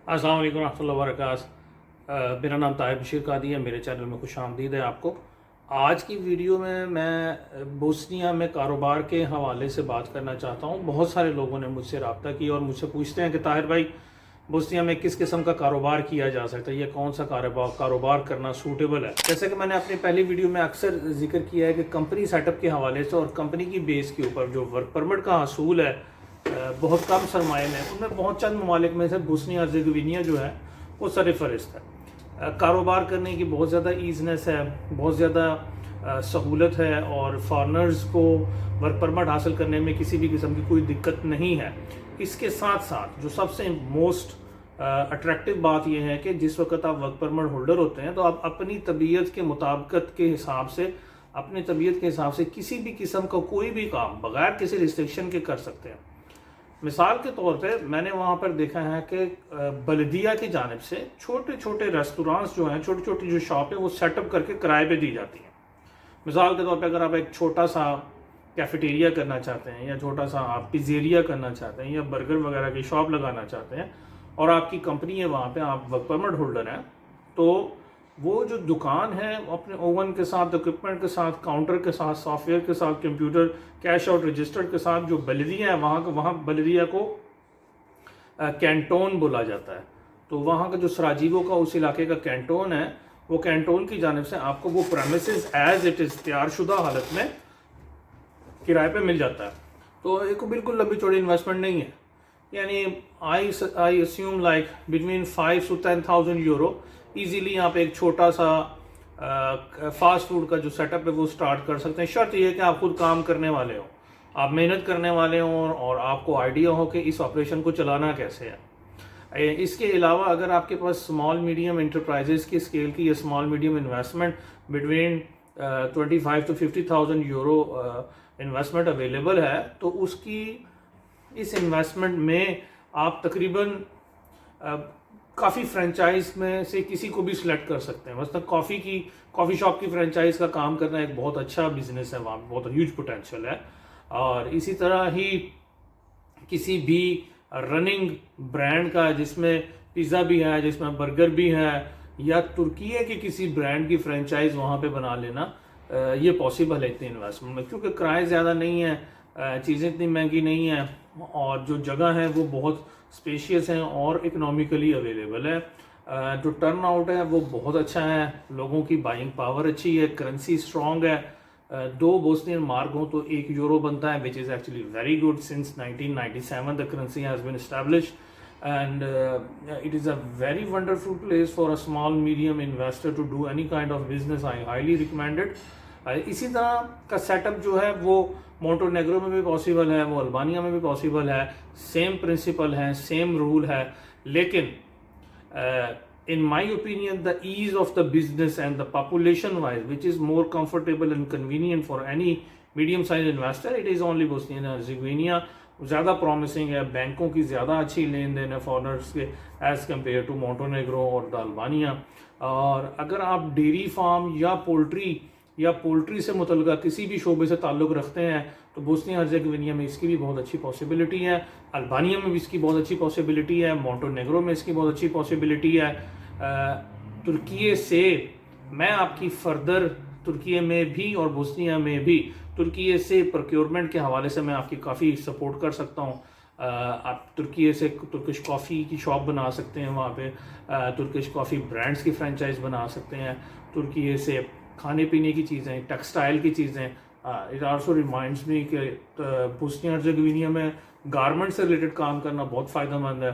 अस्सलाम वालेकुम रहमतुल्लाहि व बरकातहू। मेरा नाम ताहिर बशीर कादी है। मेरे चैनल में खुश आमदीद है आपको। आज की वीडियो में मैं बोस्निया में कारोबार के हवाले से बात करना चाहता हूँ। बहुत सारे लोगों ने मुझसे रब्ता किया और मुझसे पूछते हैं कि ताहिर भाई, बोस्निया में किस किस्म का कारोबार किया जा सकता है, या कौन सा कारोबार करना सूटेबल है। जैसे कि मैंने अपनी पहली वीडियो में अक्सर जिक्र किया है कि कंपनी सेटअप के हवाले से और कंपनी की बेस के ऊपर जो वर्क परमिट का हसूल है बहुत कम सरमाए में, उनमें बहुत चंद ममालिक में से बोस्निया हर्ज़ेगोविना जो है वो सरफ़हरिस्त है। कारोबार करने की बहुत ज़्यादा ईज़नेस है, बहुत ज़्यादा सहूलत है और फॉरनर्स को वर्क परमिट हासिल करने में किसी भी किस्म की कोई दिक्कत नहीं है। इसके साथ साथ जो सबसे मोस्ट अट्रैक्टिव बात यह है कि जिस वक्त आप वर्क परमिट होल्डर होते हैं तो आप अपनी तबीयत के मुताबिकत के हिसाब से, अपनी तबीयत के हिसाब से किसी भी किस्म का कोई भी काम बगैर किसी रिस्ट्रिक्शन के कर सकते हैं। मिसाल के तौर पे मैंने वहाँ पर देखा है कि बल्दिया की जानिब से छोटे छोटे रेस्टोरेंट्स जो हैं, छोटी छोटी जो शॉप है वो सेटअप करके किराए पे दी जाती हैं। मिसाल के तौर पे अगर आप एक छोटा सा कैफेटेरिया करना चाहते हैं, या छोटा सा आप पिज़्ज़ेरिया करना चाहते हैं, या बर्गर वगैरह की शॉप लगाना चाहते हैं और आपकी कंपनी है वहाँ पे, आप वर्क परमिट होल्डर हैं, तो वो जो दुकान है अपने ओवन के साथ, इक्विपमेंट के साथ, काउंटर के साथ, सॉफ्टवेयर के साथ, कंप्यूटर, कैश आउट रजिस्टर के साथ, जो बल्दिया है वहाँ बल्दिया को कैंटोन बोला जाता है। तो वहाँ का जो सराजीवो का उस इलाके का कैंटोन है, वो कैंटोन की जानिब से आपको वो प्रेमिसेस एज इट इज़ तैयार शुदा हालत में किराए पे मिल जाता है। तो एक बिल्कुल लंबी चौड़ी इन्वेस्टमेंट नहीं है, यानी I assume like between 5 to 10,000 euro easily आप एक छोटा सा फास्ट फूड का जो सेटअप है वो स्टार्ट कर सकते हैं। शर्त यह है कि आप खुद काम करने वाले हो, आप मेहनत करने वाले हो और आपको आइडिया हो कि इस ऑपरेशन को चलाना कैसे है। इसके अलावा अगर आपके पास स्मॉल मीडियम इंटरप्राइजेस की स्केल की या small medium investment between 25 to 50,000 euro investment available है, तो उसकी इस इन्वेस्टमेंट में आप तकरीबन काफ़ी फ्रेंचाइज में से किसी को भी सिलेक्ट कर सकते हैं। मतलब कॉफ़ी शॉप की फ्रेंचाइज का काम करना एक बहुत अच्छा बिजनेस है, वहाँ बहुत ह्यूज पोटेंशियल है। और इसी तरह ही किसी भी रनिंग ब्रांड का जिसमें पिज़्ज़ा भी है, जिसमें बर्गर भी है, या तुर्की के किसी ब्रांड की फ्रेंचाइज वहाँ पे बना लेना, ये पॉसिबल है इतनी इन्वेस्टमेंट में, क्योंकि किराए ज़्यादा नहीं है, चीज़ें इतनी महंगी नहीं हैं और जो जगह है वो बहुत स्पेशियस हैं और इकोनॉमिकली अवेलेबल है। जो टर्न आउट है वो बहुत अच्छा है, लोगों की बाइंग पावर अच्छी है, करेंसी स्ट्रॉन्ग है। 2 बोस्नियन मार्क हो तो 1 यूरो बनता है, which is actually very good. Since 1997 the currency has been established and it is a very wonderful place for a small medium investor to do any kind of business. I highly recommend it. इसी तरह का setup जो है वो Montenegro में भी possible है, वो अल्बानिया में भी पॉसिबल है। सेम प्रिंसिपल है, सेम रूल है, लेकिन in my opinion the ease of the business and the population wise which is more comfortable and convenient for any medium sized investor, it is only Bosnia and Herzegovina. ज़्यादा promising है, बैंकों की ज़्यादा अच्छी लेन then है foreigners के as compare to Montenegro और the Albania. और अगर आप डेयरी फार्म या पोल्ट्री से मुतल्लिक़ किसी भी शोबे से ताल्लुक़ रखते हैं तो बोस्निया हर्ज़ेगोविना में इसकी भी बहुत अच्छी पॉसिबिलिटी है, अल्बानिया में भी इसकी बहुत अच्छी पॉसिबिलिटी है, मोंटेनेग्रो में इसकी बहुत अच्छी पॉसिबिलिटी है। तुर्की से मैं आपकी फर्दर तुर्की में भी और बोस्निया में भी तुर्की से प्रोक्योरमेंट के हवाले से मैं आपकी काफ़ी सपोर्ट कर सकता हूँ। आप तुर्की से तुर्किश कॉफ़ी की शॉप बना सकते हैं, वहाँ पे तुर्किश कॉफ़ी ब्रांड्स की फ्रेंचाइज बना सकते हैं। तुर्की से खाने पीने की चीज़ें, टेक्सटाइल की चीज़ें। इट आल्सो रिमाइंड्स मी कि बोस्निया हर्ज़ेगोविना में गारमेंट से रिलेटेड काम करना बहुत फ़ायदेमंद है।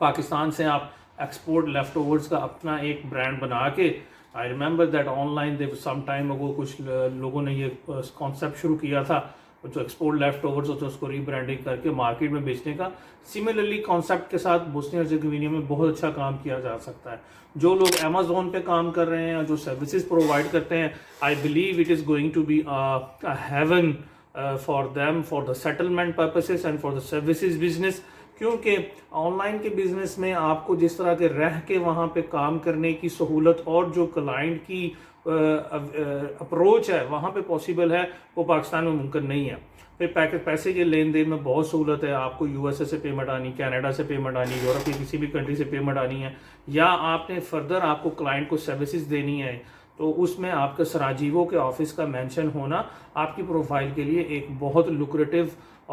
पाकिस्तान से आप एक्सपोर्ट लेफ्ट ओवर्स का अपना एक ब्रांड बना के, I remember that online they some time ago कुछ लोगों ने ये कॉन्सेप्ट शुरू किया था, जो एक्सपोर्ट लेफ्ट ओवर्स होते हैं उसको रीब्रांडिंग करके मार्केट में बेचने का। सिमिलरली कॉन्सेप्ट के साथ बोस्निया हर्ज़ेगोविना में बहुत अच्छा काम किया जा सकता है। जो लोग अमेज़ॉन पे काम कर रहे हैं, जो सर्विसेज प्रोवाइड करते हैं, I believe it is going to be a haven for them for the settlement purposes and for the services business. क्योंकि ऑनलाइन के बिज़नेस में आपको जिस तरह के रह के वहाँ पे काम करने की सहूलत और जो क्लाइंट की अप्रोच है वहाँ पे पॉसिबल है, वो पाकिस्तान में मुमकिन नहीं है। پیسے کے لین دین میں بہت سہولت ہے. آپ کو یو ایس اے سے پیمنٹ آنی, کینیڈا سے پیمنٹ آنی, یورپ کی کسی بھی کنٹری سے پیمنٹ آنی ہے, یا آپ نے فردر آپ کو کلائنٹ کو سروسز دینی ہے, تو اس میں آپ کا سراجیوو کے آفس کا مینشن ہونا آپ کی پروفائل کے لیے ایک بہت لوکریٹو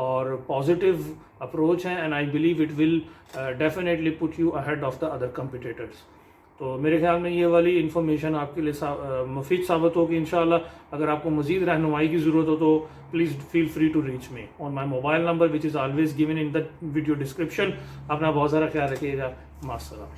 اور پازیٹیو اپروچ ہے, and I believe it will definitely put you ahead of the other competitors. تو میرے خیال میں یہ والی انفارمیشن آپ کے لیے مفید ثابت ہوگی انشاءاللہ. اگر آپ کو مزید رہنمائی کی ضرورت ہو تو please feel free to reach me on my mobile number which is always given in the video description. اپنا بہت سارا خیال رکھیے گا. مع السلامہ.